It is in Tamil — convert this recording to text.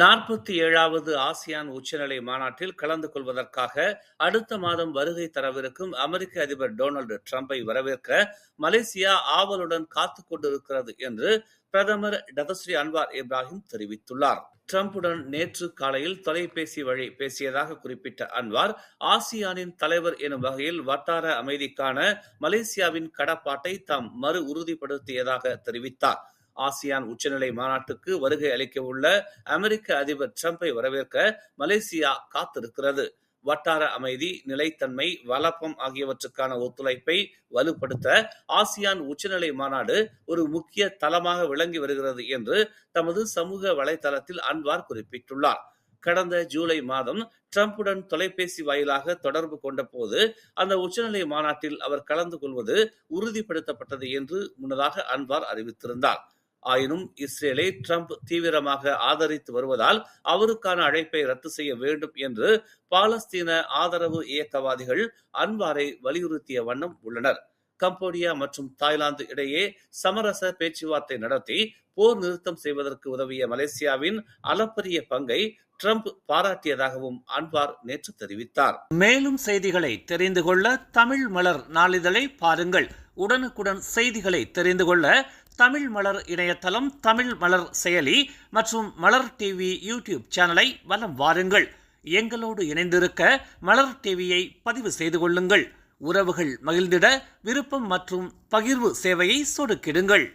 47வது ஆசியான் உச்சநிலை மாநாட்டில் கலந்து கொள்வதற்காக அடுத்த மாதம் வருகை தரவிருக்கும் அமெரிக்க அதிபர் டொனால்டு டிரம்பை வரவேற்க மலேசியா ஆவலுடன் காத்துக் கொண்டிருக்கிறது என்று பிரதமர் டதஸ்ரீ அன்வார் இப்ராஹிம் தெரிவித்துள்ளார். டிரம்புடன் நேற்று காலையில் தொலைபேசி வழி பேசியதாக குறிப்பிட்ட அன்வார், ஆசியானின் தலைவர் எனும் வகையில் வட்டார அமைதிக்கான மலேசியாவின் கடப்பாட்டை தாம் மறு உறுதிப்படுத்தியதாக தெரிவித்தார். ஆசியான் உச்சநிலை மாநாட்டுக்கு வருகை அளிக்க உள்ள அமெரிக்க அதிபர் டிரம்பை வரவேற்க மலேசியா காத்திருக்கிறது. வட்டார அமைதி, நிலைத்தன்மை, வளப்பம் ஆகியவற்றுக்கான ஒத்துழைப்பை வலுப்படுத்த ஆசியான் உச்சநிலை மாநாடு ஒரு முக்கிய தளமாக விளங்கி வருகிறது என்று தமது சமூக வலைதளத்தில் அன்வார் குறிப்பிட்டுள்ளார். கடந்த ஜூலை மாதம் டிரம்புடன் தொலைபேசி வாயிலாக தொடர்பு கொண்ட போது அந்த உச்சநிலை மாநாட்டில் அவர் கலந்து கொள்வது உறுதிப்படுத்தப்பட்டது என்று முன்னதாக அன்வார் அறிவித்திருந்தார். ஆயினும் இஸ்ரேலை டிரம்ப் தீவிரமாக ஆதரித்து வருவதால் அவருக்கான அழைப்பை ரத்து செய்ய வேண்டும் என்று பாலஸ்தீன ஆதரவு இயக்கவாதிகள் அன்வாரை வலியுறுத்திய வண்ணம் உள்ளனர். கம்போடியா மற்றும் தாய்லாந்து இடையே சமரச பேச்சுவார்த்தை நடத்தி போர் நிறுத்தம் செய்வதற்கு உதவிய மலேசியாவின் அளப்பரிய பங்கை டிரம்ப் பாராட்டியதாகவும் அன்வார் நேற்று தெரிவித்தார். மேலும் செய்திகளை தெரிந்து கொள்ள தமிழ் மலர் நாளிதழை பாருங்கள். உடனுக்குடன் செய்திகளை தெரிந்து கொள்ள தமிழ் மலர் இணையதளம், தமிழ் மலர் செயலி மற்றும் மலர் டிவி யூடியூப் சேனலை வலம் வாருங்கள். எங்களோடு இணைந்திருக்க மலர் டிவியை பதிவு செய்து கொள்ளுங்கள். உறவுகள் மகிழ்ந்திட விருப்பம் மற்றும் பகிர்வு சேவையை சொடுக்கிடுங்கள்.